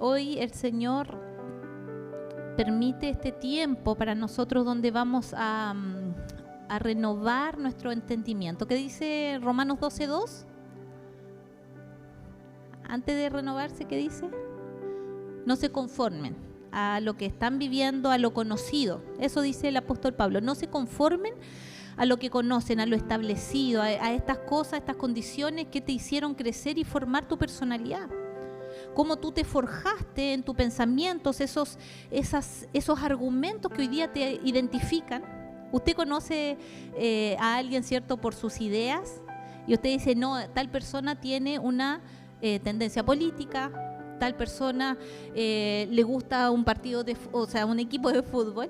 Hoy el Señor permite este tiempo para nosotros donde vamos a renovar nuestro entendimiento. ¿Qué dice Romanos 12:2? Antes de renovarse, ¿qué dice? No se conformen a lo que están viviendo, a lo conocido. Eso dice el apóstol Pablo. No se conformen a lo que conocen, a lo establecido, a estas cosas, a estas condiciones que te hicieron crecer y formar tu personalidad. Cómo tú te forjaste en tus pensamientos, esos argumentos que hoy día te identifican. Usted conoce a alguien, ¿cierto?, por sus ideas, y usted dice, no, tal persona tiene una tendencia política, tal persona le gusta un partido, un equipo de fútbol,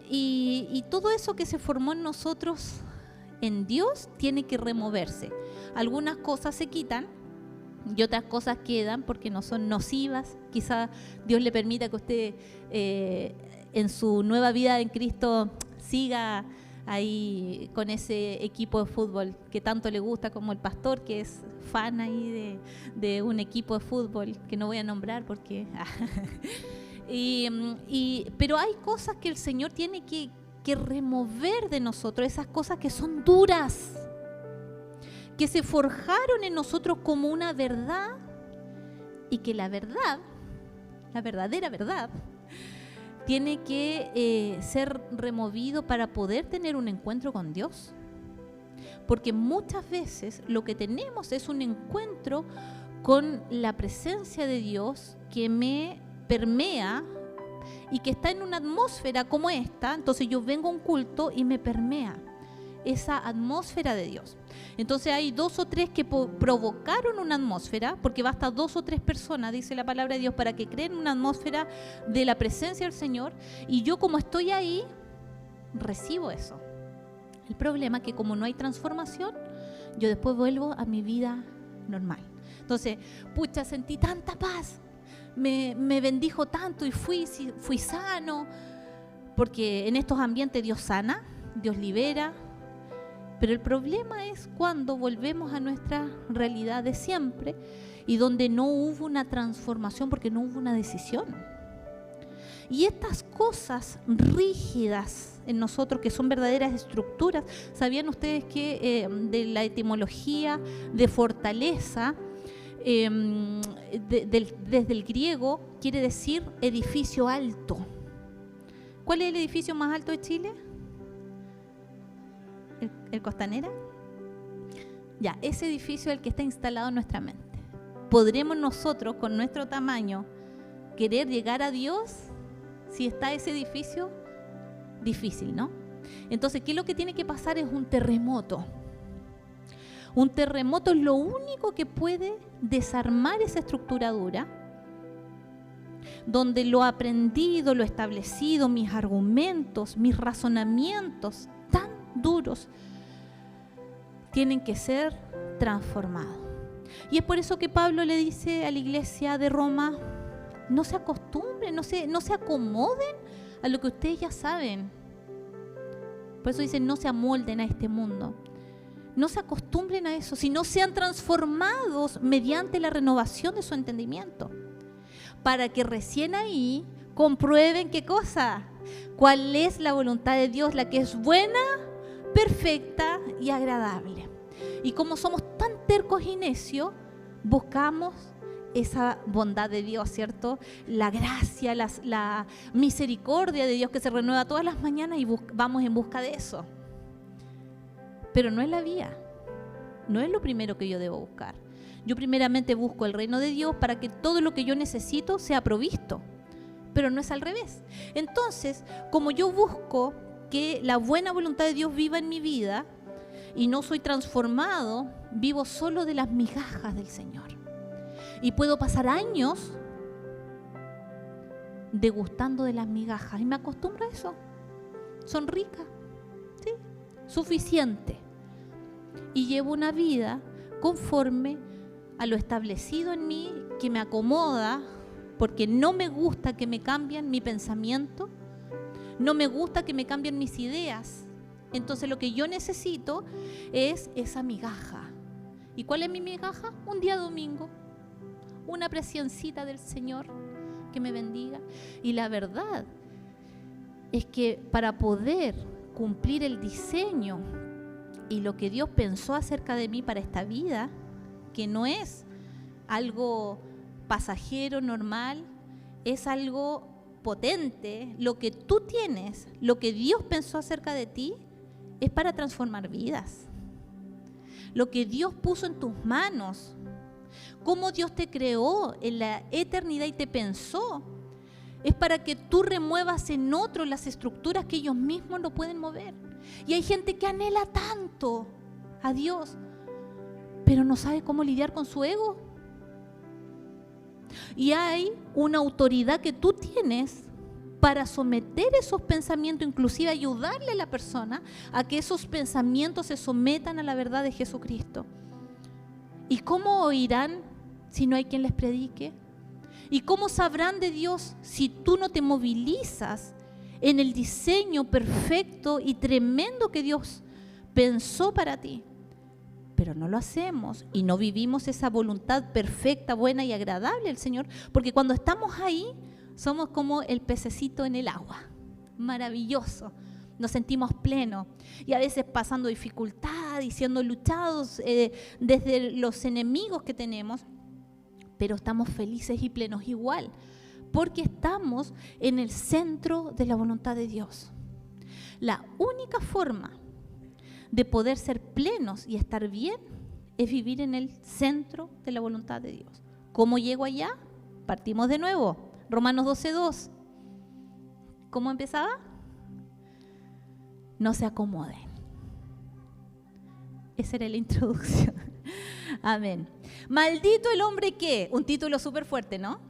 y todo eso que se formó en nosotros, en Dios, tiene que removerse. Algunas cosas se quitan y otras cosas quedan porque no son nocivas. Quizá Dios le permita que usted en su nueva vida en Cristo siga ahí con ese equipo de fútbol que tanto le gusta, como el pastor que es fan ahí de un equipo de fútbol que no voy a nombrar porque pero hay cosas que el Señor tiene que remover de nosotros, esas cosas que son duras, que se forjaron en nosotros como una verdad, y que la verdad, la verdadera verdad, tiene que ser removido para poder tener un encuentro con Dios. Porque muchas veces lo que tenemos es un encuentro con la presencia de Dios que me permea y que está en una atmósfera como esta. Entonces yo vengo a un culto y me permea esa atmósfera de Dios. Entonces hay 2 o 3 que provocaron una atmósfera, porque basta 2 o 3 personas, dice la palabra de Dios, para que creen una atmósfera de la presencia del Señor, y yo, como estoy ahí, recibo eso. El problema es que como no hay transformación, yo después vuelvo a mi vida normal. Entonces, pucha, sentí tanta paz, me bendijo tanto y fui sano, porque en estos ambientes Dios sana, Dios libera. Pero el problema es cuando volvemos a nuestra realidad de siempre y donde no hubo una transformación porque no hubo una decisión. Y estas cosas rígidas en nosotros, que son verdaderas estructuras, ¿sabían ustedes que de la etimología de fortaleza, desde el griego, quiere decir edificio alto? ¿Cuál es el edificio más alto de Chile? ¿El Costanera? Ya, ese edificio es el que está instalado en nuestra mente. ¿Podremos nosotros, con nuestro tamaño, querer llegar a Dios si está ese edificio? Difícil, ¿no? Entonces, ¿qué es lo que tiene que pasar? Es un terremoto. Un terremoto es lo único que puede desarmar esa estructura dura, donde lo aprendido, lo establecido, mis argumentos, mis razonamientos tan duros tienen que ser transformados. Y es por eso que Pablo le dice a la iglesia de Roma, no se acostumbren, no se acomoden a lo que ustedes ya saben. Por eso dicen, no se amolden a este mundo, no se acostumbren a eso, sino sean transformados mediante la renovación de su entendimiento, para que recién ahí comprueben qué cosa, cuál es la voluntad de Dios, la que es buena, perfecta y agradable. Y como somos tan tercos y necios, buscamos esa bondad de Dios, ¿cierto? La gracia, la misericordia de Dios que se renueva todas las mañanas, y vamos en busca de eso. Pero no es la vía, no es lo primero que yo debo buscar. Yo primeramente busco el reino de Dios para que todo lo que yo necesito sea provisto, pero no es al revés. Entonces, como yo busco que la buena voluntad de Dios viva en mi vida y no soy transformado, vivo solo de las migajas del Señor. Y puedo pasar años degustando de las migajas y me acostumbro a eso. Son ricas, ¿sí? Suficiente. Y llevo una vida conforme a lo establecido en mí, que me acomoda, porque no me gusta que me cambien mi pensamiento, no me gusta que me cambien mis ideas. Entonces lo que yo necesito es esa migaja. ¿Y cuál es mi migaja? Un día domingo, una presencita del Señor que me bendiga. Y la verdad es que para poder cumplir el diseño y lo que Dios pensó acerca de mí para esta vida, que no es algo pasajero, normal, es algo potente. Lo que tú tienes, lo que Dios pensó acerca de ti, es para transformar vidas. Lo que Dios puso en tus manos, cómo Dios te creó en la eternidad y te pensó, es para que tú remuevas en otros las estructuras que ellos mismos no pueden mover. Y hay gente que anhela tanto a Dios, pero no sabe cómo lidiar con su ego. Y hay una autoridad que tú tienes para someter esos pensamientos, inclusive ayudarle a la persona a que esos pensamientos se sometan a la verdad de Jesucristo. ¿Y cómo oirán si no hay quien les predique? ¿Y cómo sabrán de Dios si tú no te movilizas en el diseño perfecto y tremendo que Dios pensó para ti? Pero no lo hacemos y no vivimos esa voluntad perfecta, buena y agradable del Señor, porque cuando estamos ahí somos como el pececito en el agua, maravilloso, nos sentimos plenos y a veces pasando dificultad y siendo luchados desde los enemigos que tenemos, pero estamos felices y plenos igual, porque estamos en el centro de la voluntad de Dios. La única forma de poder ser plenos y estar bien es vivir en el centro de la voluntad de Dios. ¿Cómo llego allá? Partimos de nuevo. Romanos 12:2. ¿Cómo empezaba? No se acomoden. Esa era la introducción. Amén. Maldito el hombre que, un título súper fuerte, ¿no?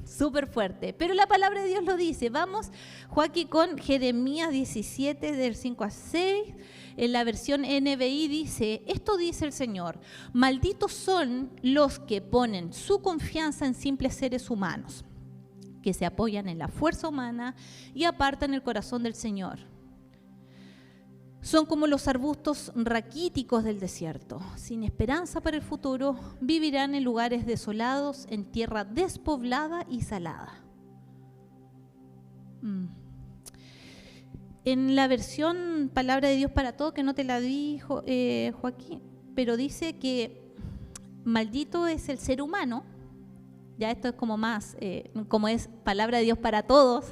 Súper fuerte. Pero la palabra de Dios lo dice. Vamos, Joaquín, con Jeremías 17, del 5 a 6. En la versión NBI dice, esto dice el Señor, malditos son los que ponen su confianza en simples seres humanos, que se apoyan en la fuerza humana y apartan el corazón del Señor. Son como los arbustos raquíticos del desierto, sin esperanza para el futuro, vivirán en lugares desolados, en tierra despoblada y salada. En la versión Palabra de Dios para Todos, que no te la dijo Joaquín, pero dice que maldito es el ser humano. Ya esto es como más, como es Palabra de Dios para Todos,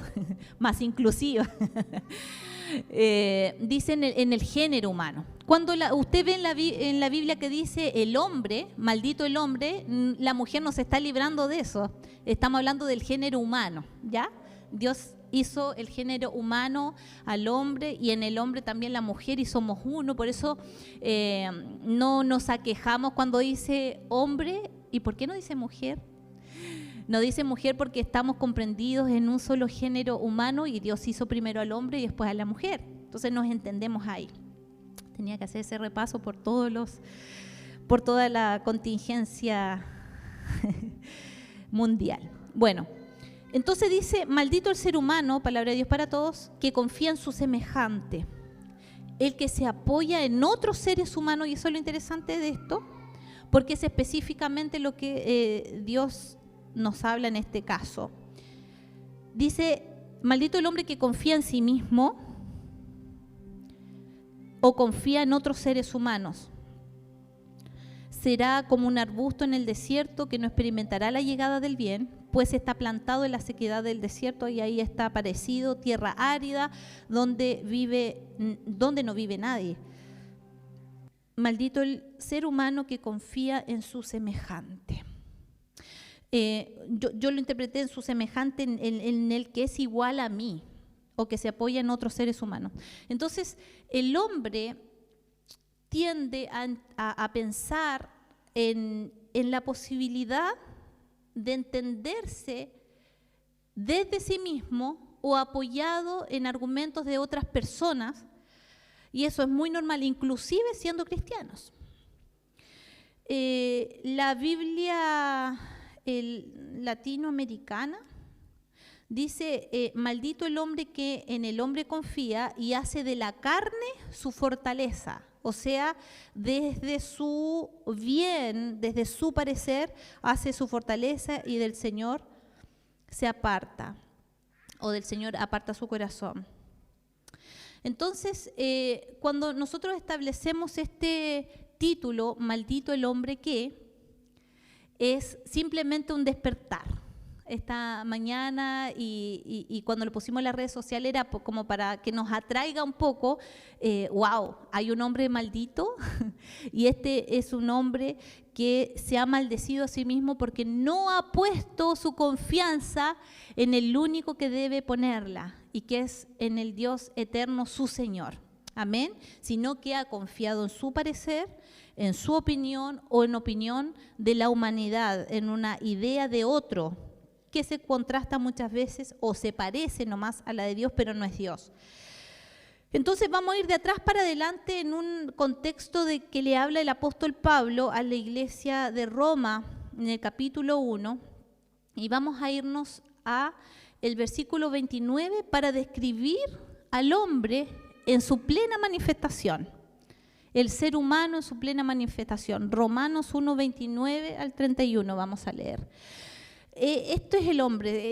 más inclusiva. Dice en el género humano. Cuando usted ve en la Biblia que dice el hombre, maldito el hombre, la mujer no se está librando de eso. Estamos hablando del género humano, ¿ya? Dios hizo el género humano al hombre y en el hombre también la mujer y somos uno. Por eso no nos aquejamos cuando dice hombre. ¿Y por qué no dice mujer? No dice mujer porque estamos comprendidos en un solo género humano y Dios hizo primero al hombre y después a la mujer. Entonces nos entendemos ahí. Tenía que hacer ese repaso por toda la contingencia mundial. Bueno, entonces dice, maldito el ser humano, palabra de Dios para todos, que confía en su semejante. El que se apoya en otros seres humanos, y eso es lo interesante de esto, porque es específicamente lo que Dios nos habla en este caso. Dice, maldito el hombre que confía en sí mismo o confía en otros seres humanos. Será como un arbusto en el desierto que no experimentará la llegada del bien, pues está plantado en la sequedad del desierto y ahí está aparecido, tierra árida, donde no vive nadie. Maldito el ser humano que confía en su semejante. Yo lo interpreté en su semejante, en el que es igual a mí o que se apoya en otros seres humanos. Entonces, el hombre tiende a pensar en la posibilidad de entenderse desde sí mismo o apoyado en argumentos de otras personas, y eso es muy normal, inclusive siendo cristianos. La Biblia latinoamericana dice, maldito el hombre que en el hombre confía y hace de la carne su fortaleza. o sea, desde su bien, desde su parecer, hace su fortaleza y del Señor se aparta, o del Señor aparta su corazón. Entonces, cuando nosotros establecemos este título, maldito el hombre que, es simplemente un despertar. Esta mañana y cuando lo pusimos en las redes sociales era como para que nos atraiga un poco, wow, hay un hombre maldito y este es un hombre que se ha maldecido a sí mismo porque no ha puesto su confianza en el único que debe ponerla y que es en el Dios eterno, su Señor. Amén. Sino que ha confiado en su parecer, en su opinión o en opinión de la humanidad, en una idea de otro que se contrasta muchas veces o se parece nomás a la de Dios, pero no es Dios. Entonces vamos a ir de atrás para adelante en un contexto de que le habla el apóstol Pablo a la iglesia de Roma en el capítulo 1 y vamos a irnos a el versículo 29 para describir al hombre en su plena manifestación, el ser humano en su plena manifestación. Romanos 1, 29 al 31 vamos a leer. Esto es el hombre.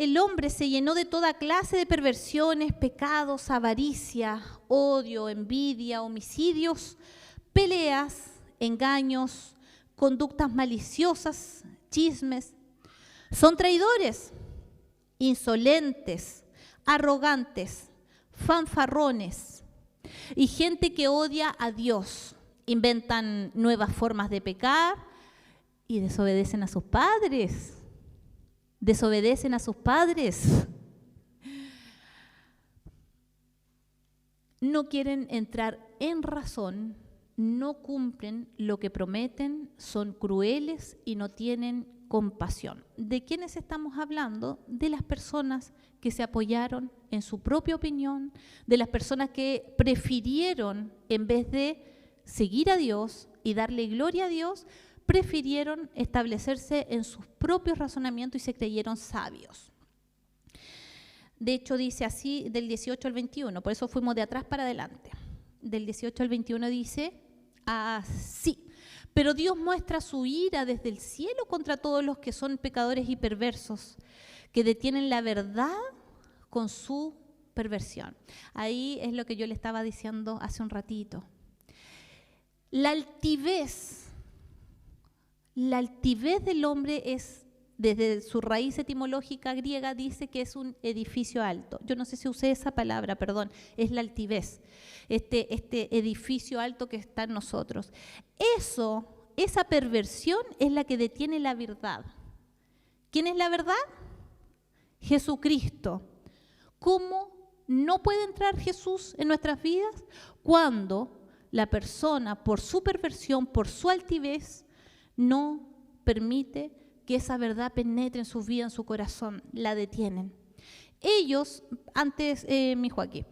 El hombre se llenó de toda clase de perversiones, pecados, avaricia, odio, envidia, homicidios, peleas, engaños, conductas maliciosas, chismes. Son traidores, insolentes, arrogantes, fanfarrones y gente que odia a Dios. Inventan nuevas formas de pecar y desobedecen a sus padres. Desobedecen a sus padres. No quieren entrar en razón, no cumplen lo que prometen, son crueles y no tienen compasión. ¿De quiénes estamos hablando? De las personas que se apoyaron en su propia opinión, de las personas que prefirieron, en vez de seguir a Dios y darle gloria a Dios, prefirieron establecerse en sus propios razonamientos y se creyeron sabios. De hecho, dice así del 18 al 21, por eso fuimos de atrás para adelante. Del 18 al 21 dice así: pero Dios muestra su ira desde el cielo contra todos los que son pecadores y perversos, que detienen la verdad con su perversión. Ahí es lo que yo le estaba diciendo hace un ratito. La altivez del hombre es, desde su raíz etimológica griega, dice que es un edificio alto. Yo no sé si usé esa palabra, perdón, es la altivez, este edificio alto que está en nosotros. Esa perversión es la que detiene la verdad. ¿Quién es la verdad? Jesucristo. ¿Cómo no puede entrar Jesús en nuestras vidas? Cuando la persona, por su perversión, por su altivez, no permite que esa verdad penetre en su vida, en su corazón, la detienen. Ellos, antes, mi hijo aquí,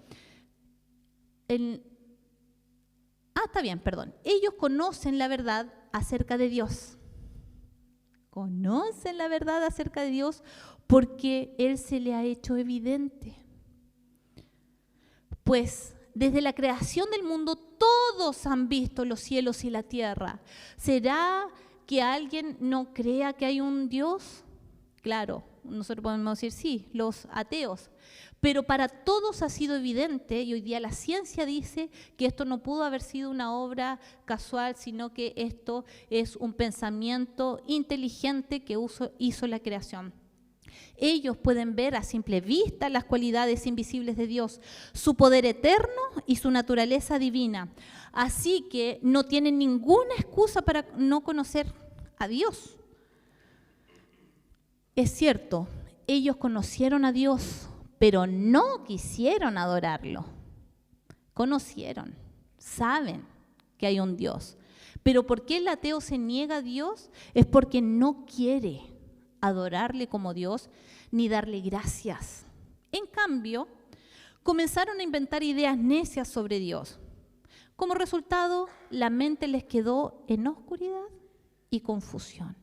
está bien, perdón. Ellos conocen la verdad acerca de Dios. Conocen la verdad acerca de Dios porque Él se le ha hecho evidente. Pues desde la creación del mundo todos han visto los cielos y la tierra. ¿Será que alguien no crea que hay un Dios? Claro, nosotros podemos decir sí, los ateos. Pero para todos ha sido evidente, y hoy día la ciencia dice que esto no pudo haber sido una obra casual, sino que esto es un pensamiento inteligente que hizo la creación. Ellos pueden ver a simple vista las cualidades invisibles de Dios, su poder eterno y su naturaleza divina. Así que no tienen ninguna excusa para no conocer a Dios. Es cierto, ellos conocieron a Dios, pero no quisieron adorarlo. Conocieron, saben que hay un Dios. Pero ¿por qué el ateo se niega a Dios? Es porque no quiere adorarle como Dios ni darle gracias. En cambio, comenzaron a inventar ideas necias sobre Dios. Como resultado, la mente les quedó en oscuridad y confusión.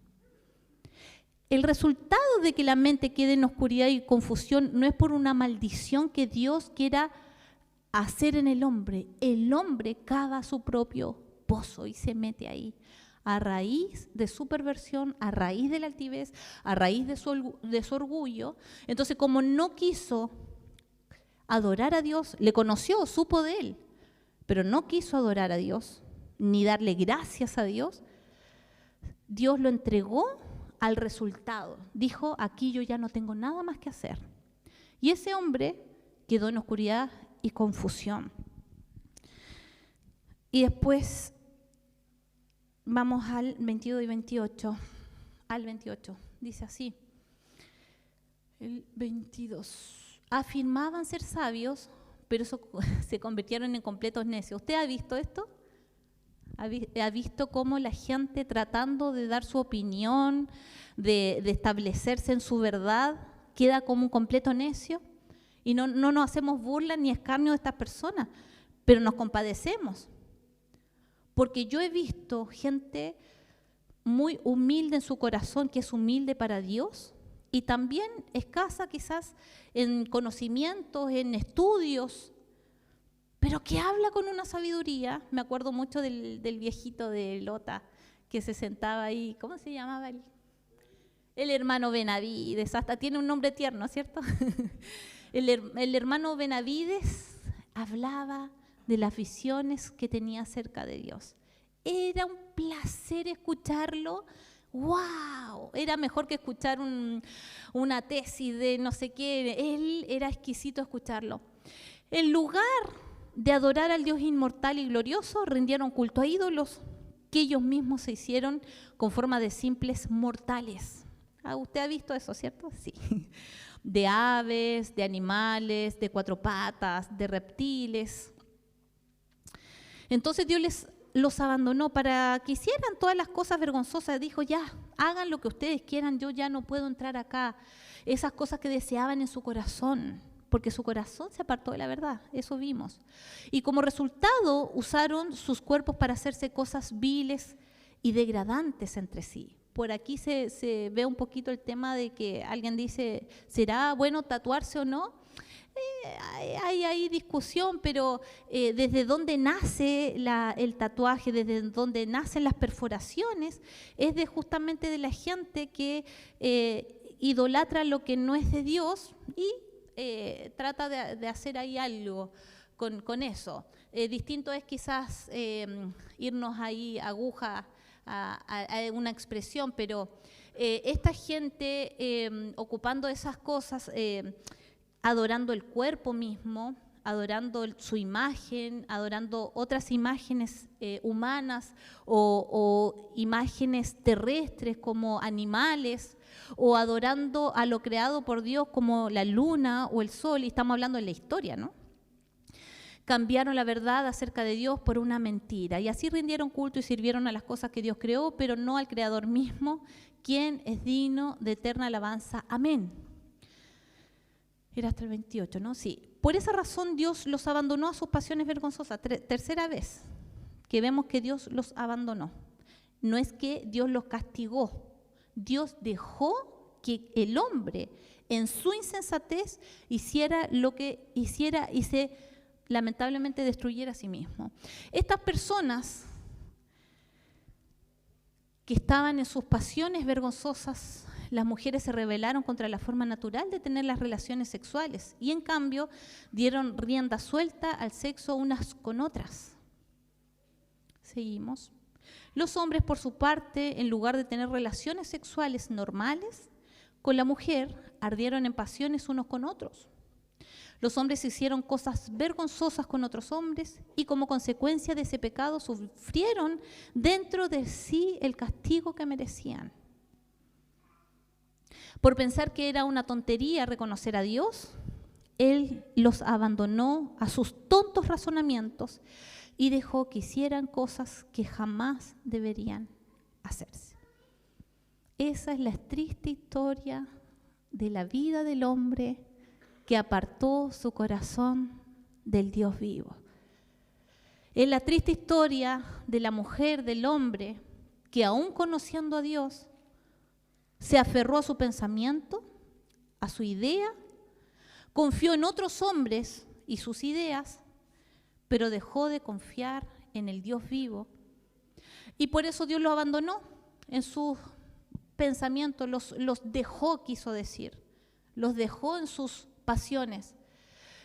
El resultado de que la mente quede en oscuridad y confusión no es por una maldición que Dios quiera hacer en el hombre cava su propio pozo y se mete ahí. A raíz de su perversión, a raíz de la altivez, a raíz de su orgullo. Entonces, como no quiso adorar a Dios, le conoció, supo de Él, pero no quiso adorar a Dios, ni darle gracias a Dios, Dios lo entregó al resultado. Dijo, aquí yo ya no tengo nada más que hacer. Y ese hombre quedó en oscuridad y confusión. Y después vamos al 22 y 28. Al 28, dice así. El 22. Afirmaban ser sabios, pero se convirtieron en completos necios. ¿Usted ha visto esto? ¿Ha visto cómo la gente tratando de dar su opinión, de establecerse en su verdad, queda como un completo necio? Y no nos hacemos burla ni escarnio de estas personas, pero nos compadecemos. Porque yo he visto gente muy humilde en su corazón, que es humilde para Dios, y también escasa quizás en conocimientos, en estudios, pero que habla con una sabiduría. Me acuerdo mucho del viejito de Lota, que se sentaba ahí, ¿cómo se llamaba él? El hermano Benavides, hasta tiene un nombre tierno, ¿cierto? El hermano Benavides hablaba de las visiones que tenía acerca de Dios. Era un placer escucharlo. ¡Wow! Era mejor que escuchar una tesis de no sé qué. Él era exquisito escucharlo. En lugar de adorar al Dios inmortal y glorioso, rindieron culto a ídolos que ellos mismos se hicieron con forma de simples mortales. ¿Usted ha visto eso, cierto? Sí. De aves, de animales, de cuatro patas, de reptiles. Entonces Dios los abandonó para que hicieran todas las cosas vergonzosas. Dijo, ya, hagan lo que ustedes quieran, yo ya no puedo entrar acá. Esas cosas que deseaban en su corazón, porque su corazón se apartó de la verdad, eso vimos. Y como resultado usaron sus cuerpos para hacerse cosas viles y degradantes entre sí. Por aquí se ve un poquito el tema de que alguien dice, ¿será bueno tatuarse o no? Hay discusión, pero desde dónde nace el tatuaje, desde dónde nacen las perforaciones, es justamente de la gente que idolatra lo que no es de Dios y trata de hacer ahí algo con eso. Distinto es quizás irnos ahí aguja a una expresión, pero esta gente ocupando esas cosas, adorando el cuerpo mismo, adorando su imagen, adorando otras imágenes humanas o imágenes terrestres como animales, o adorando a lo creado por Dios como la luna o el sol, y estamos hablando de la historia, ¿no? Cambiaron la verdad acerca de Dios por una mentira, y así rindieron culto y sirvieron a las cosas que Dios creó, pero no al Creador mismo, quien es digno de eterna alabanza. Amén. Era hasta el 28, ¿no? Sí. Por esa razón Dios los abandonó a sus pasiones vergonzosas. Tercera vez que vemos que Dios los abandonó. No es que Dios los castigó. Dios dejó que el hombre en su insensatez hiciera lo que hiciera y se lamentablemente destruyera a sí mismo. Estas personas que estaban en sus pasiones vergonzosas, las mujeres se rebelaron contra la forma natural de tener las relaciones sexuales y en cambio dieron rienda suelta al sexo unas con otras. Seguimos. Los hombres, por su parte, en lugar de tener relaciones sexuales normales con la mujer, ardieron en pasiones unos con otros. Los hombres hicieron cosas vergonzosas con otros hombres y como consecuencia de ese pecado sufrieron dentro de sí el castigo que merecían. Por pensar que era una tontería reconocer a Dios, Él los abandonó a sus tontos razonamientos y dejó que hicieran cosas que jamás deberían hacerse. Esa es la triste historia de la vida del hombre que apartó su corazón del Dios vivo. Es la triste historia de la mujer, del hombre, que aún conociendo a Dios, se aferró a su pensamiento, a su idea, confió en otros hombres y sus ideas pero dejó de confiar en el Dios vivo. Y por eso Dios los abandonó en sus pensamientos, los dejó, quiso decir, los dejó en sus pasiones.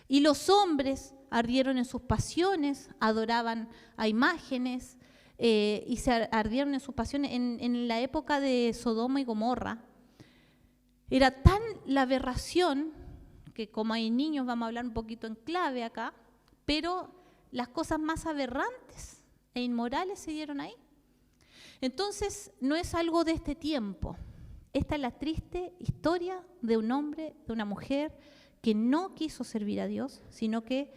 Y los hombres ardieron en sus pasiones, adoraban a imágenes y se ardieron en sus pasiones. En la época de Sodoma y Gomorra, era tan la aberración, que como hay niños vamos a hablar un poquito en clave acá, pero las cosas más aberrantes e inmorales se dieron ahí. Entonces, no es algo de este tiempo. Esta es la triste historia de un hombre, de una mujer que no quiso servir a Dios, sino que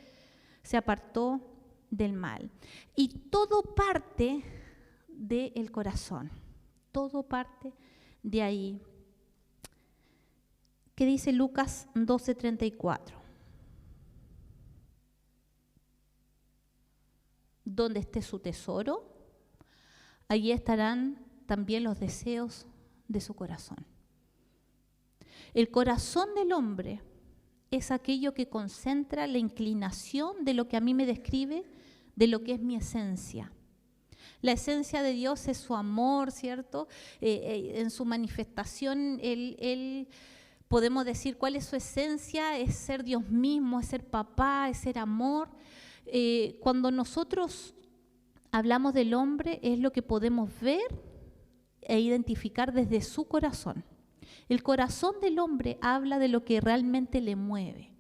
se apartó del mal. Y todo parte del corazón, todo parte de ahí. ¿Qué dice Lucas 12:34? Donde esté su tesoro, allí estarán también los deseos de su corazón. El corazón del hombre es aquello que concentra la inclinación de lo que a mí me describe, de lo que es mi esencia. La esencia de Dios es su amor, ¿cierto? En su manifestación, Él podemos decir cuál es su esencia, es ser Dios mismo, es ser papá, es ser amor. Cuando nosotros hablamos del hombre, es lo que podemos ver e identificar desde su corazón. El corazón del hombre habla de lo que realmente le mueve.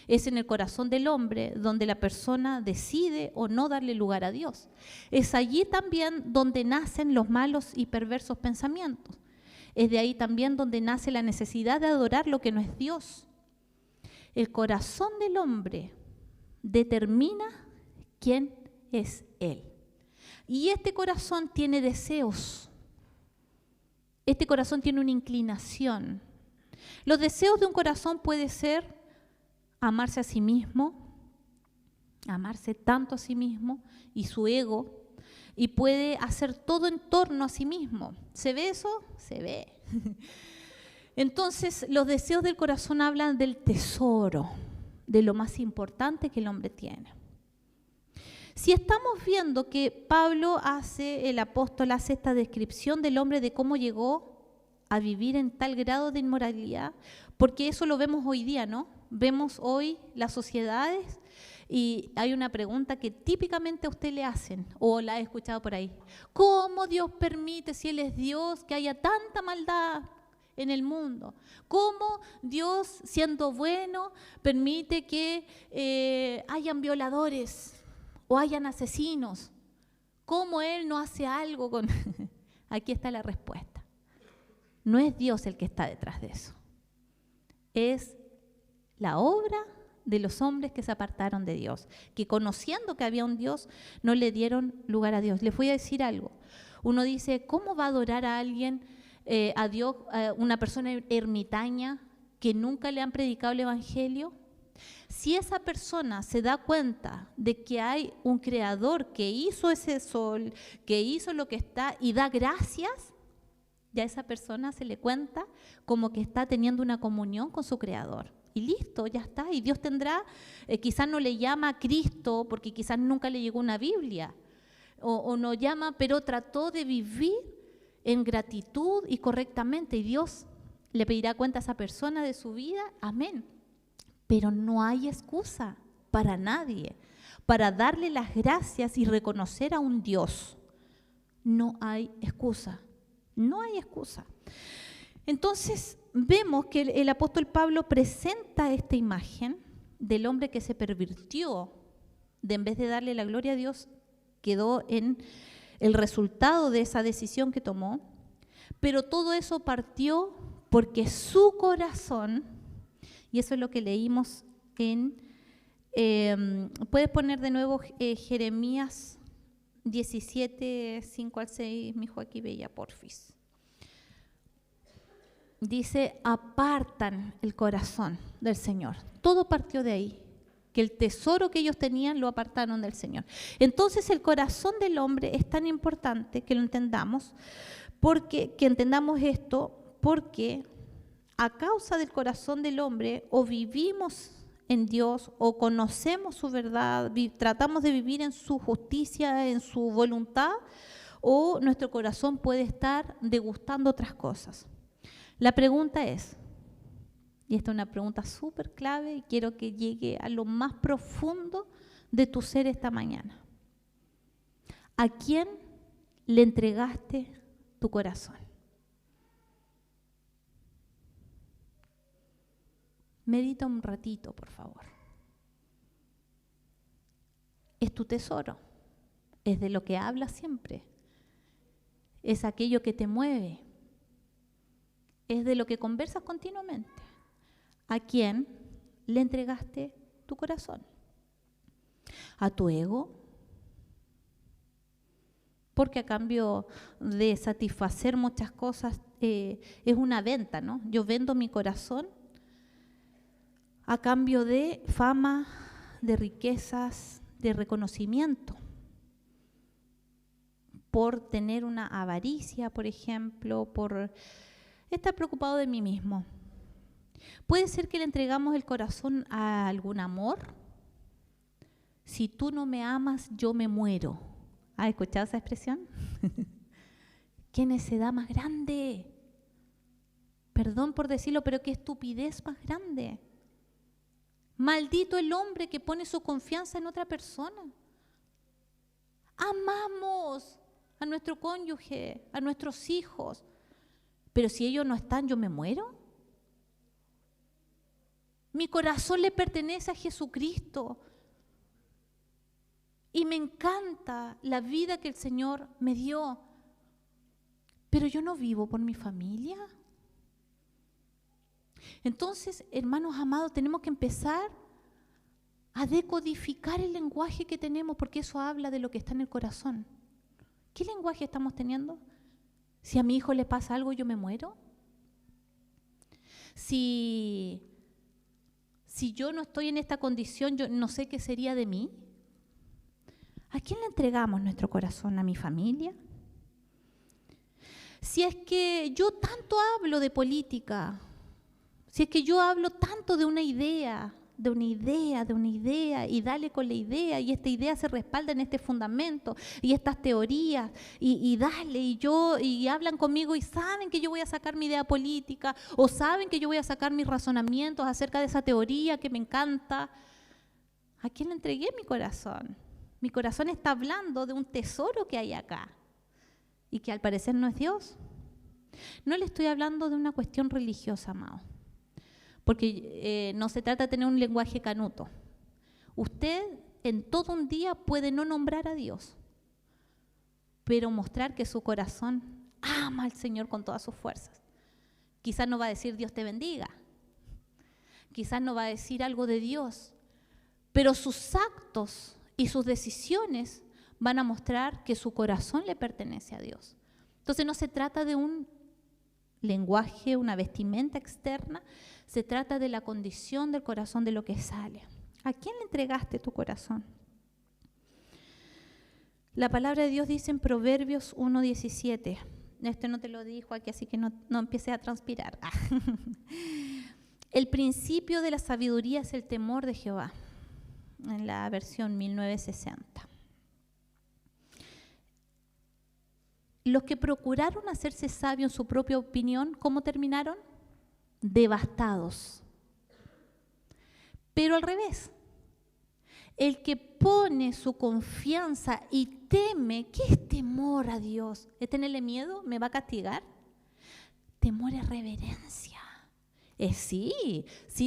Es en el corazón del hombre donde la persona decide o no darle lugar a Dios. Es allí también donde nacen los malos y perversos pensamientos. Es de ahí también donde nace la necesidad de adorar lo que no es Dios. El corazón del hombre determina quién es Él. Y este corazón tiene deseos. Este corazón tiene una inclinación. Los deseos de un corazón puede ser amarse a sí mismo, amarse tanto a sí mismo y su ego, y puede hacer todo en torno a sí mismo. ¿Se ve eso? Se ve. Entonces, los deseos del corazón hablan del tesoro, de lo más importante que el hombre tiene. Si estamos viendo que Pablo el apóstol hace esta descripción del hombre de cómo llegó a vivir en tal grado de inmoralidad, porque eso lo vemos hoy día, ¿no? Vemos hoy las sociedades y hay una pregunta que típicamente a usted le hacen, o la he escuchado por ahí. ¿Cómo Dios permite, si Él es Dios, que haya tanta maldad en el mundo? ¿Cómo Dios, siendo bueno, permite que hayan violadores o hayan asesinos? ¿Cómo Él no hace algo con...? Aquí está la respuesta. No es Dios el que está detrás de eso. Es la obra de los hombres que se apartaron de Dios, que conociendo que había un Dios, no le dieron lugar a Dios. Les voy a decir algo. Uno dice, ¿cómo va a adorar a alguien, a Dios, una persona ermitaña que nunca le han predicado el evangelio? Si esa persona se da cuenta de que hay un creador que hizo ese sol, que hizo lo que está y da gracias, ya a esa persona se le cuenta como que está teniendo una comunión con su creador. Y listo, ya está. Y Dios tendrá, quizás no le llama a Cristo porque quizás nunca le llegó una Biblia, o no llama, pero trató de vivir en gratitud y correctamente. Y Dios le pedirá cuenta a esa persona de su vida. Amén. Pero no hay excusa para nadie para darle las gracias y reconocer a un Dios. No hay excusa. No hay excusa. Entonces, vemos que el apóstol Pablo presenta esta imagen del hombre que se pervirtió, en vez de darle la gloria a Dios, quedó en el resultado de esa decisión que tomó, pero todo eso partió porque su corazón, y eso es lo que leímos puedes poner de nuevo Jeremías 17, 5 al 6, mi hijo aquí veía, porfis. Dice, apartan el corazón del Señor. Todo partió de ahí, que el tesoro que ellos tenían lo apartaron del Señor. Entonces el corazón del hombre es tan importante que lo entendamos, que entendamos esto, porque a causa del corazón del hombre o vivimos en Dios o conocemos su verdad, tratamos de vivir en su justicia, en su voluntad, o nuestro corazón puede estar degustando otras cosas. La pregunta es, y esta es una pregunta súper clave y quiero que llegue a lo más profundo de tu ser esta mañana. ¿A quién le entregaste tu corazón? Medita un ratito, por favor. Es tu tesoro, es de lo que hablas siempre, es aquello que te mueve, es de lo que conversas continuamente. ¿A quién le entregaste tu corazón? ¿A tu ego? Porque a cambio de satisfacer muchas cosas es una venta, ¿no? Yo vendo mi corazón a cambio de fama, de riquezas, de reconocimiento, por tener una avaricia, por ejemplo, por estar preocupado de mí mismo. Puede ser que le entregamos el corazón a algún amor. Si tú no me amas, yo me muero. ¿Has escuchado esa expresión? ¡Qué necedad más grande! Perdón por decirlo, pero qué estupidez más grande. Maldito el hombre que pone su confianza en otra persona. Amamos a nuestro cónyuge, a nuestros hijos, pero si ellos no están, ¿yo me muero? Mi corazón le pertenece a Jesucristo y me encanta la vida que el Señor me dio, pero yo no vivo por mi familia. Entonces, hermanos amados, tenemos que empezar a decodificar el lenguaje que tenemos, porque eso habla de lo que está en el corazón. ¿Qué lenguaje estamos teniendo? Si a mi hijo le pasa algo, ¿yo me muero? Si yo no estoy en esta condición, yo no sé qué sería de mí. ¿A quién le entregamos nuestro corazón? ¿A mi familia? Si es que yo tanto hablo de política, si es que yo hablo tanto de una idea, y dale con la idea, y esta idea se respalda en este fundamento, y estas teorías, y dale, y hablan conmigo, y saben que yo voy a sacar mi idea política, o saben que yo voy a sacar mis razonamientos acerca de esa teoría que me encanta. ¿A quién le entregué mi corazón? Mi corazón está hablando de un tesoro que hay acá, y que al parecer no es Dios. No le estoy hablando de una cuestión religiosa, amado, porque no se trata de tener un lenguaje canuto. Usted en todo un día puede no nombrar a Dios, pero mostrar que su corazón ama al Señor con todas sus fuerzas. Quizás no va a decir Dios te bendiga, quizás no va a decir algo de Dios, pero sus actos y sus decisiones van a mostrar que su corazón le pertenece a Dios. Entonces no se trata de un lenguaje, una vestimenta externa, se trata de la condición del corazón, de lo que sale. ¿A quién le entregaste tu corazón? La palabra de Dios dice en Proverbios 1:17. Esto no te lo dijo aquí, así que no empecé a transpirar. El principio de la sabiduría es el temor de Jehová, en la versión 1960. Los que procuraron hacerse sabios en su propia opinión, ¿cómo terminaron? Devastados. Pero al revés, el que pone su confianza y teme, ¿qué es temor a Dios? ¿Es tenerle miedo? ¿Me va a castigar? Temor es reverencia. Sí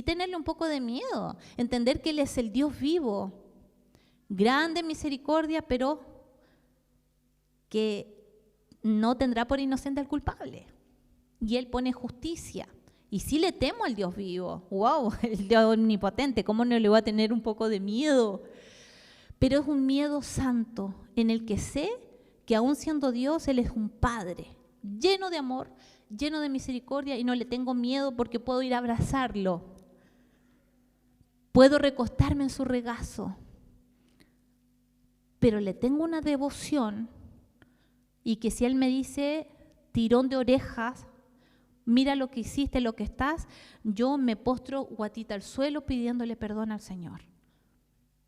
tenerle un poco de miedo, entender que Él es el Dios vivo, grande en misericordia, pero que no tendrá por inocente al culpable. Y Él pone justicia. Y sí le temo al Dios vivo. ¡Wow! El Dios omnipotente. ¿Cómo no le voy a tener un poco de miedo? Pero es un miedo santo en el que sé que aún siendo Dios, Él es un Padre lleno de amor, lleno de misericordia, y no le tengo miedo porque puedo ir a abrazarlo. Puedo recostarme en su regazo. Pero le tengo una devoción, y que si Él me dice tirón de orejas mira lo que hiciste, lo que estás, yo me postro guatita al suelo pidiéndole perdón al Señor.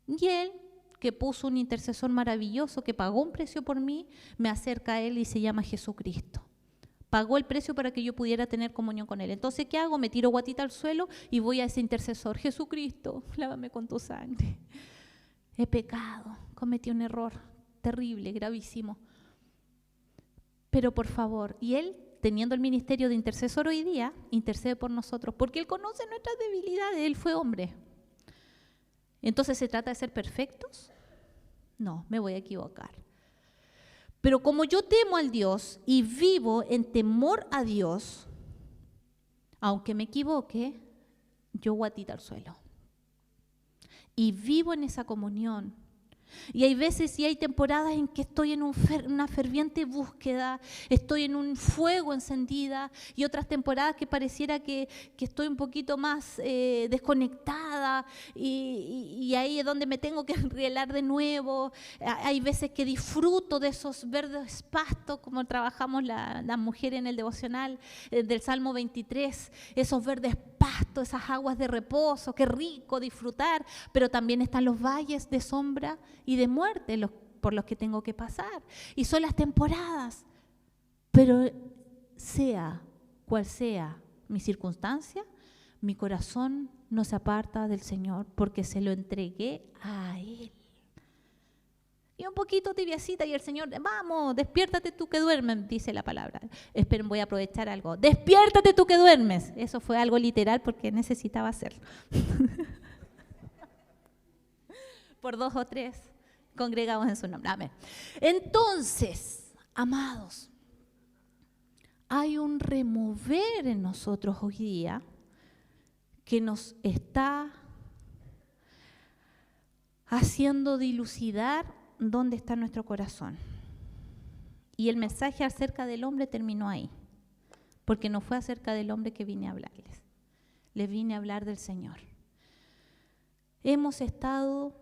Y Él, que puso un intercesor maravilloso, que pagó un precio por mí, me acerca a Él y se llama Jesucristo. Pagó el precio para que yo pudiera tener comunión con Él. Entonces, ¿qué hago? Me tiro guatita al suelo y voy a ese intercesor. Jesucristo, lávame con tu sangre. He pecado, cometí un error terrible, gravísimo. Pero por favor, y Él, teniendo el ministerio de intercesor hoy día, intercede por nosotros, porque Él conoce nuestras debilidades, Él fue hombre. Entonces, ¿se trata de ser perfectos? No, me voy a equivocar. Pero como yo temo al Dios y vivo en temor a Dios, aunque me equivoque, yo guatita al suelo. Y vivo en esa comunión. Y hay veces y hay temporadas en que estoy en una ferviente búsqueda, estoy en un fuego encendida, y otras temporadas que pareciera que estoy un poquito más desconectada y ahí es donde me tengo que enrielar de nuevo. Hay veces que disfruto de esos verdes pastos, como trabajamos las mujeres en el devocional del Salmo 23, esos verdes pastos, esas aguas de reposo, qué rico disfrutar, pero también están los valles de sombra y de muerte por los que tengo que pasar. Y son las temporadas. Pero sea cual sea mi circunstancia, mi corazón no se aparta del Señor porque se lo entregué a Él. Y un poquito tibiacita y el Señor, vamos, despiértate tú que duermes, dice la palabra. Esperen, voy a aprovechar algo. Despiértate tú que duermes. Eso fue algo literal porque necesitaba hacerlo. Por 2 o 3 congregamos en su nombre. Amén. Entonces, amados, hay un remover en nosotros hoy día que nos está haciendo dilucidar dónde está nuestro corazón. Y el mensaje acerca del hombre terminó ahí, porque no fue acerca del hombre que vine a hablarles. Les vine a hablar del Señor. Hemos estado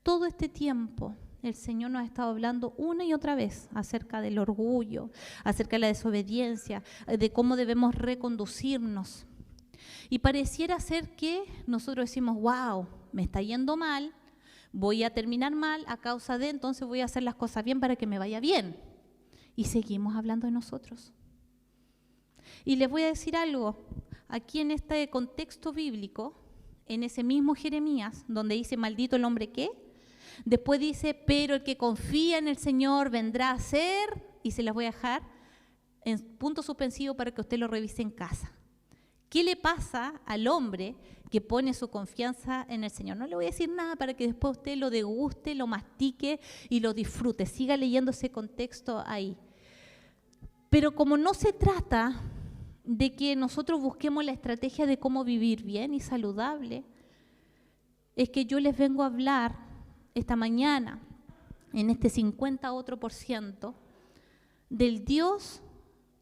todo este tiempo, el Señor nos ha estado hablando una y otra vez acerca del orgullo, acerca de la desobediencia, de cómo debemos reconducirnos. Y pareciera ser que nosotros decimos, wow, me está yendo mal, voy a terminar mal a causa de, entonces voy a hacer las cosas bien para que me vaya bien. Y seguimos hablando de nosotros. Y les voy a decir algo, aquí en este contexto bíblico, en ese mismo Jeremías, donde dice, maldito el hombre que, después dice, pero el que confía en el Señor vendrá a ser, y se las voy a dejar en punto suspensivo para que usted lo revise en casa. ¿Qué le pasa al hombre que pone su confianza en el Señor? No le voy a decir nada para que después usted lo deguste, lo mastique y lo disfrute. Siga leyendo ese contexto ahí. Pero como no se trata de que nosotros busquemos la estrategia de cómo vivir bien y saludable, es que yo les vengo a hablar esta mañana, en este 50 otro %, del Dios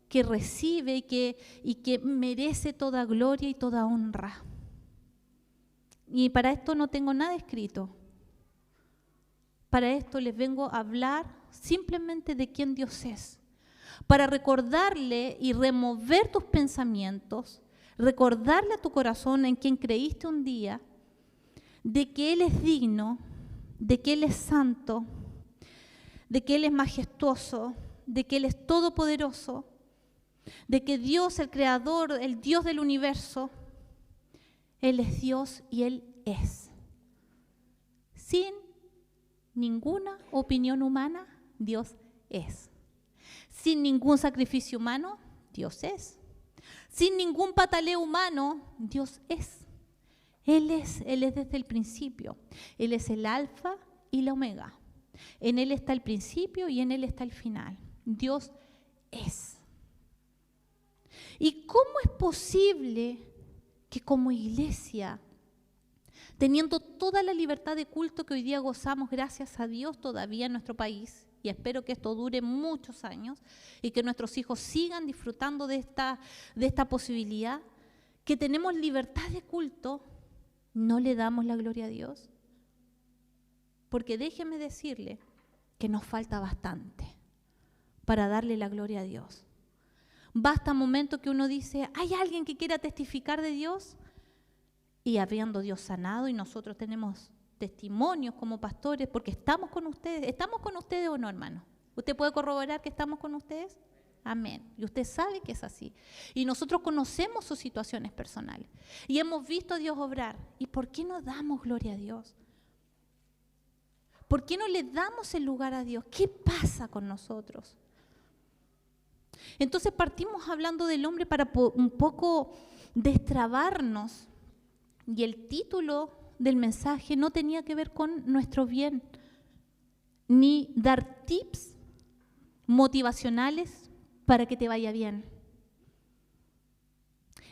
que recibe y que merece toda gloria y toda honra. Y para esto no tengo nada escrito. Para esto les vengo a hablar simplemente de quién Dios es. Para recordarle y remover tus pensamientos, recordarle a tu corazón en quien creíste un día, de que Él es digno, de que Él es santo, de que Él es majestuoso, de que Él es todopoderoso, de que Dios, el Creador, el Dios del universo, Él es Dios y Él es. Sin ninguna opinión humana, Dios es. Sin ningún sacrificio humano, Dios es. Sin ningún pataleo humano, Dios es. Él es desde el principio. Él es el alfa y la omega. En Él está el principio y en Él está el final. Dios es. ¿Y cómo es posible que como iglesia, teniendo toda la libertad de culto que hoy día gozamos, gracias a Dios, todavía en nuestro país, y espero que esto dure muchos años y que nuestros hijos sigan disfrutando de esta posibilidad, que tenemos libertad de culto, no le damos la gloria a Dios? Porque déjeme decirle que nos falta bastante para darle la gloria a Dios. Basta momento que uno dice, ¿hay alguien que quiera testificar de Dios? Y habiendo Dios sanado, y nosotros tenemos testimonios como pastores, porque estamos con ustedes. ¿Estamos con ustedes o no, hermano? ¿Usted puede corroborar que estamos con ustedes? Amén. Y usted sabe que es así. Y nosotros conocemos sus situaciones personales. Y hemos visto a Dios obrar. ¿Y por qué no damos gloria a Dios? ¿Por qué no le damos el lugar a Dios? ¿Qué pasa con nosotros? Entonces partimos hablando del hombre para un poco destrabarnos. Y el título del mensaje no tenía que ver con nuestro bien, ni dar tips motivacionales para que te vaya bien.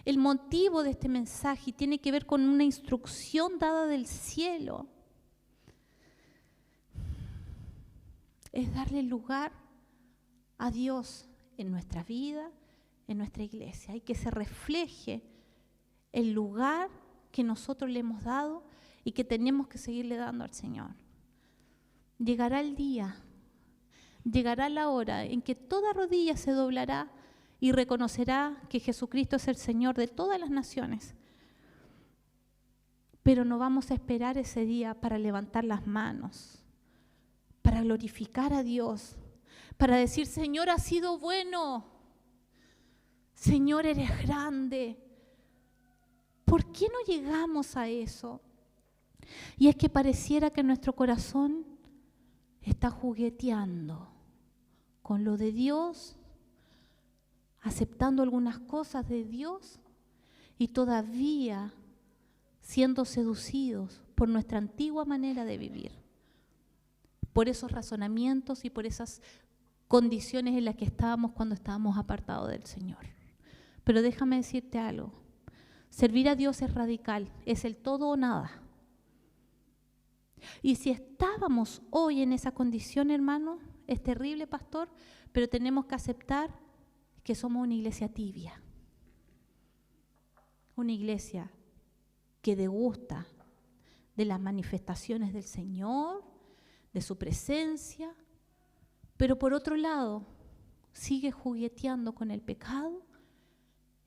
El motivo de este mensaje tiene que ver con una instrucción dada del cielo. Es darle lugar a Dios en nuestra vida, en nuestra iglesia, y que se refleje el lugar que nosotros le hemos dado y que tenemos que seguirle dando al Señor. Llegará el día, llegará la hora en que toda rodilla se doblará y reconocerá que Jesucristo es el Señor de todas las naciones. Pero no vamos a esperar ese día para levantar las manos, para glorificar a Dios, para decir, Señor, has sido bueno, Señor, eres grande. ¿Por qué no llegamos a eso? Y es que pareciera que nuestro corazón está jugueteando con lo de Dios, aceptando algunas cosas de Dios y todavía siendo seducidos por nuestra antigua manera de vivir, por esos razonamientos y por esas condiciones en las que estábamos cuando estábamos apartados del Señor. Pero déjame decirte algo. Servir a Dios es radical, es el todo o nada. Y si estábamos hoy en esa condición, hermano, es terrible, pastor, pero tenemos que aceptar que somos una iglesia tibia. Una iglesia que degusta de las manifestaciones del Señor, de su presencia, pero por otro lado sigue jugueteando con el pecado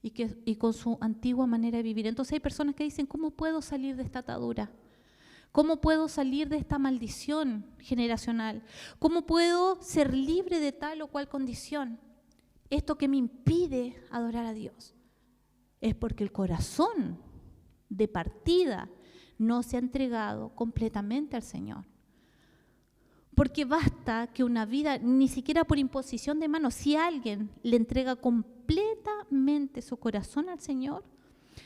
y con su antigua manera de vivir. Entonces hay personas que dicen, ¿cómo puedo salir de esta atadura? ¿Cómo puedo salir de esta maldición generacional? ¿Cómo puedo ser libre de tal o cual condición? Esto que me impide adorar a Dios es porque el corazón de partida no se ha entregado completamente al Señor. Porque basta que una vida, ni siquiera por imposición de manos, si alguien le entrega completamente su corazón al Señor,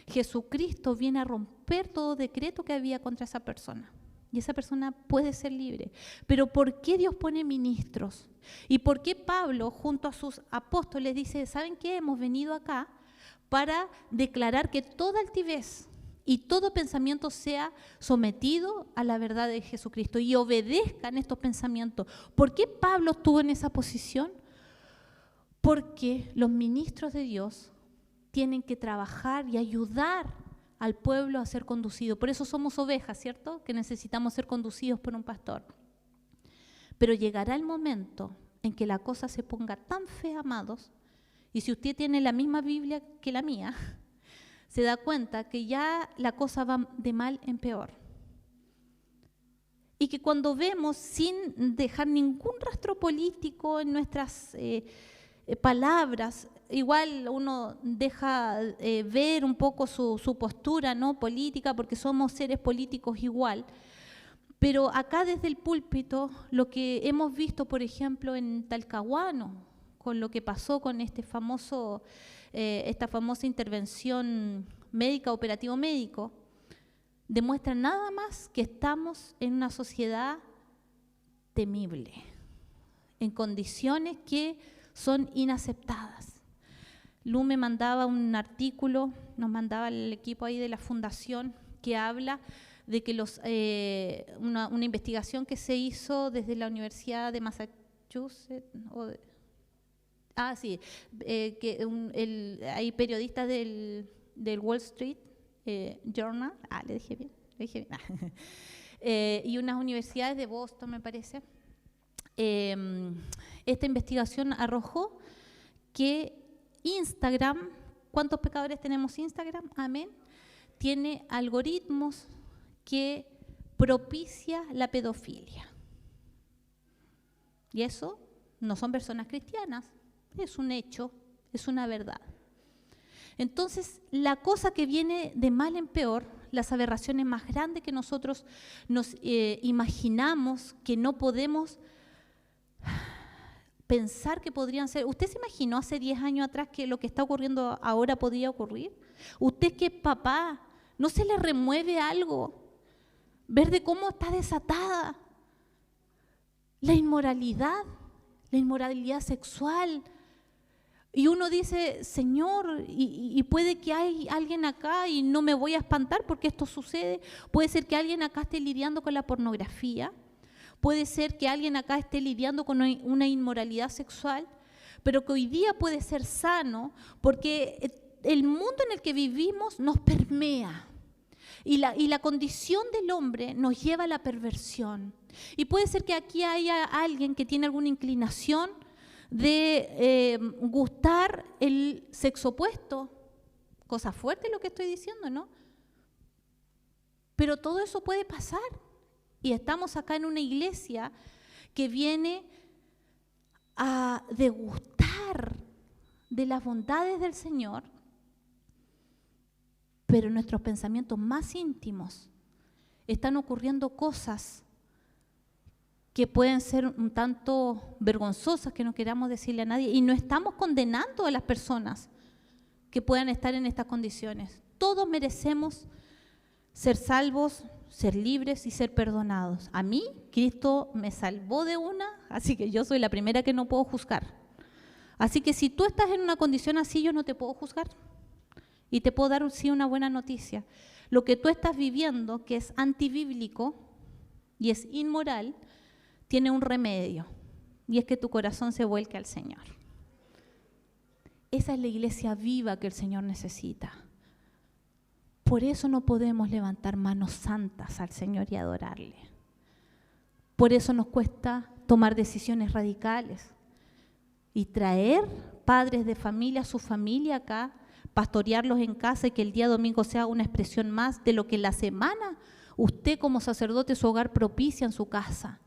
Jesucristo viene a romper todo decreto que había contra esa persona. Y esa persona puede ser libre. Pero ¿por qué Dios pone ministros? ¿Y por qué Pablo, junto a sus apóstoles, dice, ¿saben qué? Hemos venido acá para declarar que toda altivez y todo pensamiento sea sometido a la verdad de Jesucristo y obedezcan estos pensamientos. ¿Por qué Pablo estuvo en esa posición? Porque los ministros de Dios tienen que trabajar y ayudar al pueblo a ser conducido. Por eso somos ovejas, ¿cierto? Que necesitamos ser conducidos por un pastor. Pero llegará el momento en que la cosa se ponga tan fea, amados, y si usted tiene la misma Biblia que la mía, se da cuenta que ya la cosa va de mal en peor. Y que cuando vemos, sin dejar ningún rastro político en nuestras palabras, igual uno deja ver un poco su postura, ¿no?, política, porque somos seres políticos igual. Pero acá desde el púlpito, lo que hemos visto, por ejemplo, en Talcahuano, con lo que pasó con esta famosa intervención médica, operativo médico, demuestra nada más que estamos en una sociedad temible, en condiciones que son inaceptadas. Lu me mandaba un artículo, nos mandaba el equipo ahí de la fundación, que habla de que una investigación que se hizo desde la Universidad de Massachusetts, hay periodistas del Wall Street Journal, le dije bien. Y unas universidades de Boston, me parece. Esta investigación arrojó que Instagram, ¿cuántos pecadores tenemos Instagram? Amén. Tiene algoritmos que propicia la pedofilia. Y eso no son personas cristianas, es un hecho, es una verdad. Entonces, la cosa que viene de mal en peor, las aberraciones más grandes que nosotros nos imaginamos, que no podemos pensar que podrían ser. ¿Usted se imaginó hace 10 años atrás que lo que está ocurriendo ahora podría ocurrir? ¿Usted que es papá, no se le remueve algo? Ver de cómo está desatada la inmoralidad sexual. Y uno dice, Señor, y puede que hay alguien acá y no me voy a espantar porque esto sucede. Puede ser que alguien acá esté lidiando con la pornografía. Puede ser que alguien acá esté lidiando con una inmoralidad sexual, pero que hoy día puede ser sano porque el mundo en el que vivimos nos permea. Y la condición del hombre nos lleva a la perversión. Y puede ser que aquí haya alguien que tiene alguna inclinación de gustar el sexo opuesto. Cosa fuerte lo que estoy diciendo, ¿no? Pero todo eso puede pasar. Y estamos acá en una iglesia que viene a degustar de las bondades del Señor, pero en nuestros pensamientos más íntimos están ocurriendo cosas que pueden ser un tanto vergonzosas, que no queramos decirle a nadie, y no estamos condenando a las personas que puedan estar en estas condiciones. Todos merecemos ser salvos, ser libres y ser perdonados. A mí, Cristo me salvó de una, así que yo soy la primera que no puedo juzgar. Así que si tú estás en una condición así, yo no te puedo juzgar. Y te puedo dar sí una buena noticia. Lo que tú estás viviendo, que es antibíblico y es inmoral, tiene un remedio, y es que tu corazón se vuelque al Señor. Esa es la iglesia viva que el Señor necesita. Por eso no podemos levantar manos santas al Señor y adorarle. Por eso nos cuesta tomar decisiones radicales y traer padres de familia, su familia acá, pastorearlos en casa y que el día domingo sea una expresión más de lo que la semana usted como sacerdote su hogar propicia en su casa.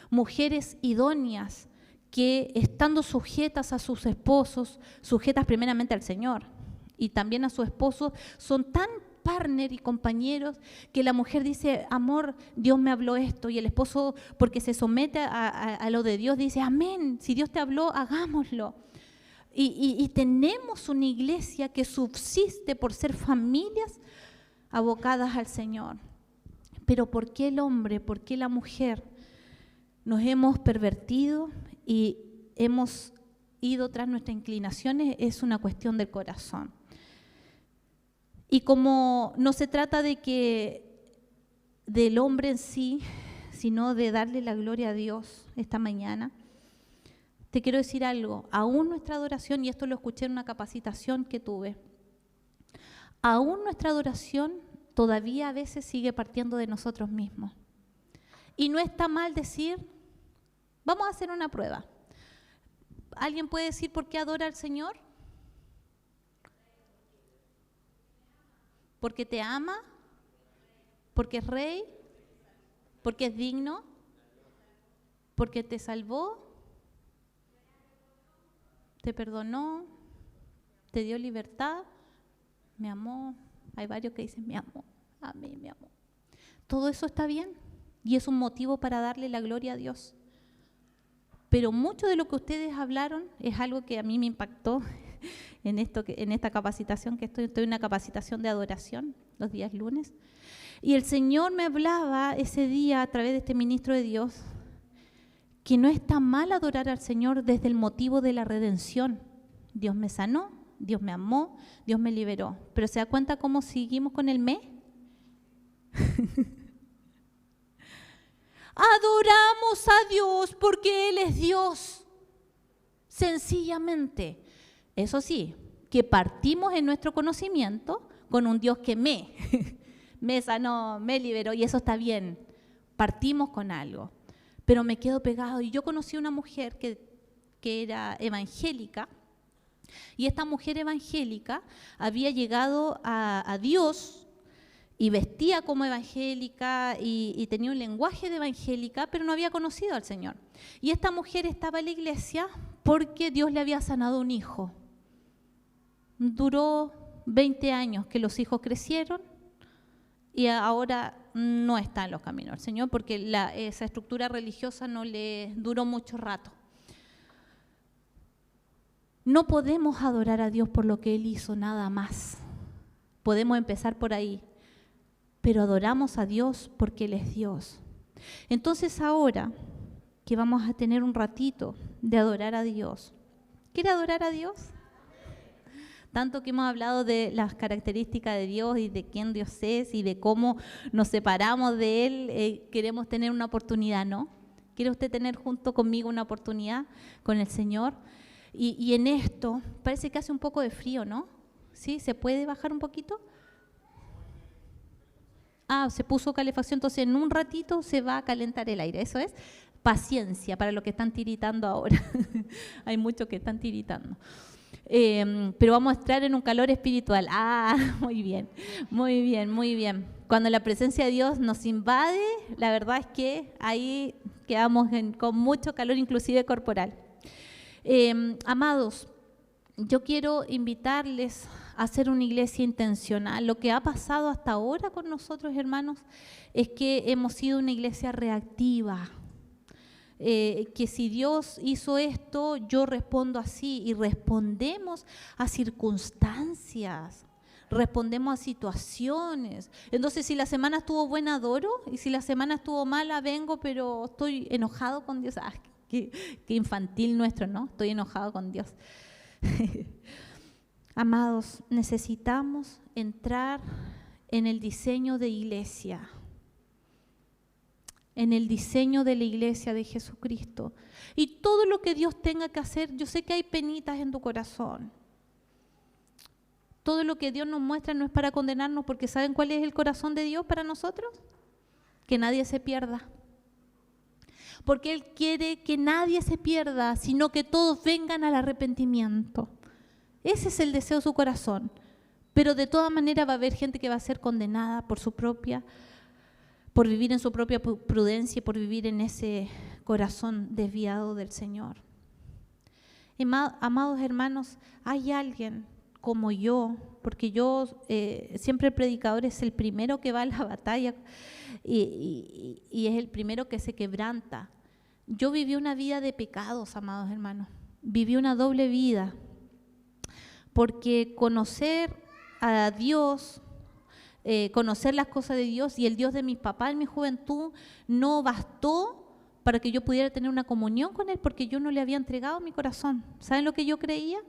Mujeres idóneas que estando sujetas a sus esposos, sujetas primeramente al Señor y también a su esposo, son tan partner y compañeros que la mujer dice, amor, Dios me habló esto, y el esposo, porque se somete a lo de Dios, dice, amén, si Dios te habló, hagámoslo. Y tenemos una iglesia que subsiste por ser familias abocadas al Señor. Pero ¿por qué el hombre, por qué la mujer nos hemos pervertido y hemos ido tras nuestras inclinaciones? Es una cuestión del corazón. Y como no se trata del hombre en sí, sino de darle la gloria a Dios esta mañana, te quiero decir algo. Aún nuestra adoración, y esto lo escuché en una capacitación que tuve, aún nuestra adoración todavía a veces sigue partiendo de nosotros mismos. Y no está mal decir, vamos a hacer una prueba. ¿Alguien puede decir por qué adora al Señor? ¿Porque te ama? ¿Porque es rey? ¿Porque es digno? ¿Porque te salvó? ¿Te perdonó? ¿Te dio libertad? ¿Me amó? Hay varios que dicen, me amó, a mí me amó. Todo eso está bien y es un motivo para darle la gloria a Dios. Pero mucho de lo que ustedes hablaron es algo que a mí me impactó en esta capacitación que estoy en una capacitación de adoración los días lunes. Y el Señor me hablaba ese día a través de este ministro de Dios que no está mal adorar al Señor desde el motivo de la redención. Dios me sanó, Dios me amó, Dios me liberó. Pero ¿se da cuenta cómo seguimos con el me? Adoramos a Dios porque Él es Dios. Sencillamente. Eso sí, que partimos en nuestro conocimiento con un Dios que me sanó, me liberó, y eso está bien. Partimos con algo. Pero me quedo pegado. Y yo conocí una mujer que era evangélica, Y esta mujer evangélica había llegado a Dios y vestía como evangélica y tenía un lenguaje de evangélica, pero no había conocido al Señor. Y esta mujer estaba en la iglesia porque Dios le había sanado un hijo. Duró 20 años que los hijos crecieron y ahora no está en los caminos del Señor porque esa estructura religiosa no le duró mucho rato. No podemos adorar a Dios por lo que Él hizo, nada más. Podemos empezar por ahí, pero adoramos a Dios porque Él es Dios. Entonces ahora que vamos a tener un ratito de adorar a Dios, ¿quiere adorar a Dios? Tanto que hemos hablado de las características de Dios y de quién Dios es y de cómo nos separamos de Él, queremos tener una oportunidad, ¿no? ¿Quiere usted tener junto conmigo una oportunidad con el Señor? Y en esto, parece que hace un poco de frío, ¿no? ¿Sí? ¿Se puede bajar un poquito? Se puso calefacción, entonces en un ratito se va a calentar el aire, eso es paciencia para los que están tiritando ahora. Hay muchos que están tiritando. Pero vamos a estar en un calor espiritual. Muy bien, muy bien, muy bien. Cuando la presencia de Dios nos invade, la verdad es que ahí quedamos con mucho calor, inclusive corporal. Amados, yo quiero invitarles a hacer una iglesia intencional. Lo que ha pasado hasta ahora con nosotros, hermanos, es que hemos sido una iglesia reactiva. Que si Dios hizo esto, yo respondo así, y respondemos a circunstancias, respondemos a situaciones. Entonces, si la semana estuvo buena, adoro, y si la semana estuvo mala, vengo, pero estoy enojado con Dios. Qué infantil nuestro, ¿no? Estoy enojado con Dios. Amados, necesitamos entrar en el diseño de iglesia, en el diseño de la iglesia de Jesucristo. Y todo lo que Dios tenga que hacer, yo sé que hay penitas en tu corazón. Todo lo que Dios nos muestra no es para condenarnos, porque ¿saben cuál es el corazón de Dios para nosotros? Que nadie se pierda. Porque Él quiere que nadie se pierda, sino que todos vengan al arrepentimiento. Ese es el deseo de su corazón. Pero de todas maneras va a haber gente que va a ser condenada por vivir en su propia prudencia y por vivir en ese corazón desviado del Señor. Amados hermanos, hay alguien como yo, porque yo siempre el predicador es el primero que va a la batalla y es el primero que se quebranta. Yo viví una vida de pecados, amados hermanos. Viví una doble vida, porque conocer a Dios, conocer las cosas de Dios y el Dios de mis papás en mi juventud no bastó para que yo pudiera tener una comunión con Él, porque yo no le había entregado mi corazón. ¿Saben lo que yo creía?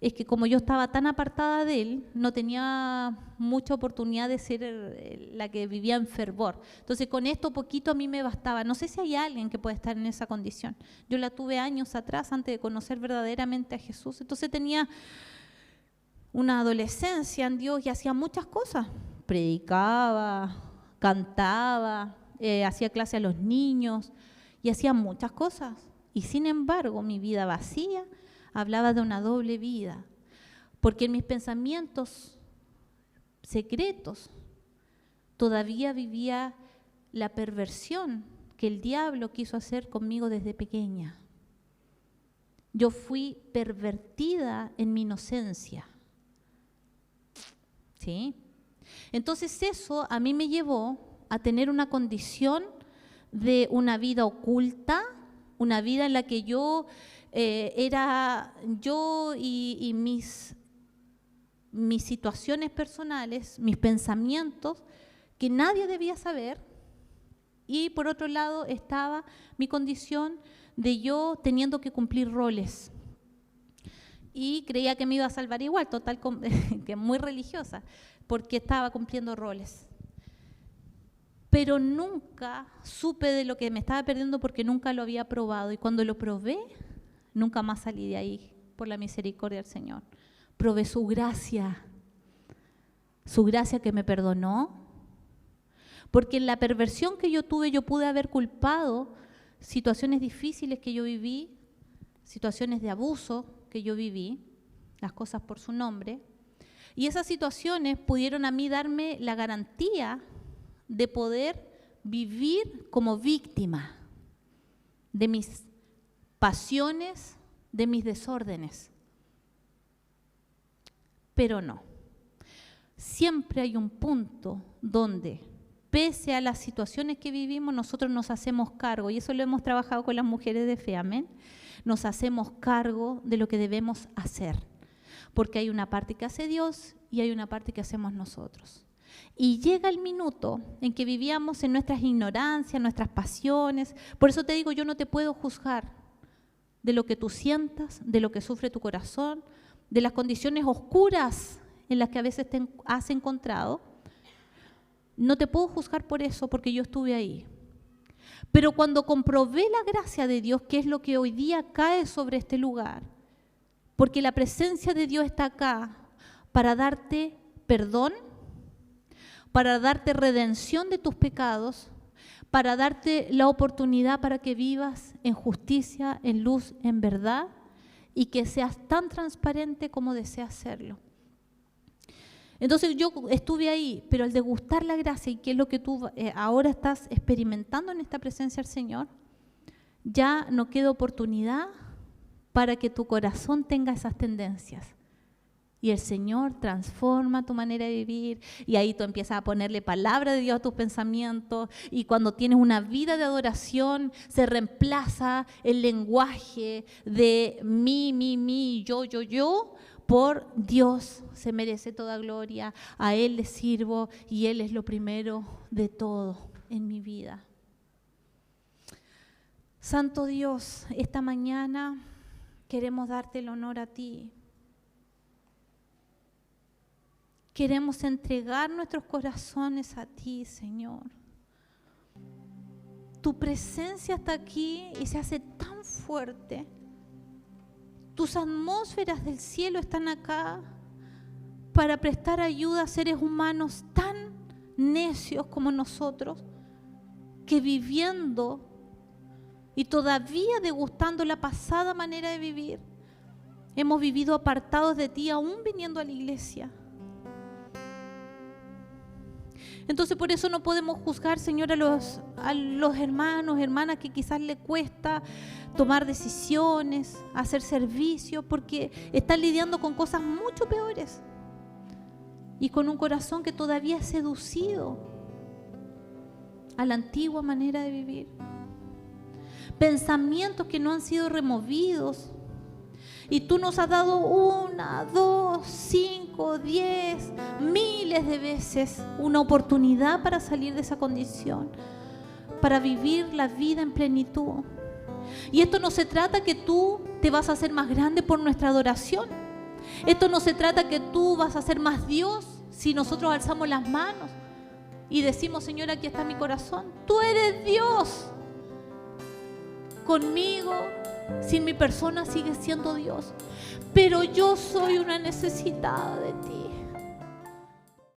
Es que como yo estaba tan apartada de Él, no tenía mucha oportunidad de ser la que vivía en fervor. Entonces con esto poquito a mí me bastaba. No sé si hay alguien que pueda estar en esa condición. Yo la tuve años atrás antes de conocer verdaderamente a Jesús. Entonces tenía una adolescencia en Dios y hacía muchas cosas. Predicaba, cantaba, hacía clase a los niños y hacía muchas cosas. Y sin embargo, mi vida vacía hablaba de una doble vida, porque en mis pensamientos secretos todavía vivía la perversión que el diablo quiso hacer conmigo desde pequeña. Yo fui pervertida en mi inocencia. ¿Sí? Entonces eso a mí me llevó a tener una condición de una vida oculta, una vida en la que yo era yo y mis situaciones personales, mis pensamientos, que nadie debía saber. Y por otro lado estaba mi condición de yo teniendo que cumplir roles. Y creía que me iba a salvar igual, total, que muy religiosa, porque estaba cumpliendo roles. Pero nunca supe de lo que me estaba perdiendo porque nunca lo había probado. Y cuando lo probé, nunca más salí de ahí, por la misericordia del Señor. Probé su gracia que me perdonó. Porque en la perversión que yo tuve, yo pude haber culpado situaciones difíciles que yo viví, situaciones de abuso que yo viví, las cosas por su nombre. Y esas situaciones pudieron a mí darme la garantía de poder vivir como víctima de mis pasiones, de mis desórdenes. Pero no. Siempre hay un punto donde, pese a las situaciones que vivimos, nosotros nos hacemos cargo, y eso lo hemos trabajado con las mujeres de fe, amén. Nos hacemos cargo de lo que debemos hacer, porque hay una parte que hace Dios y hay una parte que hacemos nosotros. Y llega el minuto en que vivíamos en nuestras ignorancias, nuestras pasiones. Por eso te digo, yo no te puedo juzgar de lo que tú sientas, de lo que sufre tu corazón, de las condiciones oscuras en las que a veces te has encontrado. No te puedo juzgar por eso, porque yo estuve ahí. Pero cuando comprobé la gracia de Dios, que es lo que hoy día cae sobre este lugar, porque la presencia de Dios está acá para darte perdón, para darte redención de tus pecados, para darte la oportunidad para que vivas en justicia, en luz, en verdad, y que seas tan transparente como deseas serlo. Entonces yo estuve ahí, pero al degustar la gracia, y que es lo que tú ahora estás experimentando en esta presencia del Señor, ya no queda oportunidad para que tu corazón tenga esas tendencias. Y el Señor transforma tu manera de vivir, y ahí tú empiezas a ponerle palabra de Dios a tus pensamientos, y cuando tienes una vida de adoración se reemplaza el lenguaje de mí, yo, por Dios. Se merece toda gloria, a Él le sirvo y Él es lo primero de todo en mi vida. Santo Dios, esta mañana queremos darte el honor a ti. Queremos entregar nuestros corazones a ti, Señor. Tu presencia está aquí y se hace tan fuerte. Tus atmósferas del cielo están acá para prestar ayuda a seres humanos tan necios como nosotros, que viviendo y todavía degustando la pasada manera de vivir, hemos vivido apartados de ti, aún viniendo a la iglesia. Entonces por eso no podemos juzgar, Señor, a los hermanos, hermanas que quizás les cuesta tomar decisiones, hacer servicio, porque están lidiando con cosas mucho peores y con un corazón que todavía es seducido a la antigua manera de vivir. Pensamientos que no han sido removidos. Y tú nos has dado 1, 2, 5, 10, miles de veces una oportunidad para salir de esa condición, para vivir la vida en plenitud. Y esto no se trata que tú te vas a hacer más grande por nuestra adoración. Esto no se trata que tú vas a ser más Dios si nosotros alzamos las manos y decimos, Señor, aquí está mi corazón. Tú eres Dios. Conmigo, sin mi persona, sigues siendo Dios. Pero yo soy una necesitada de ti.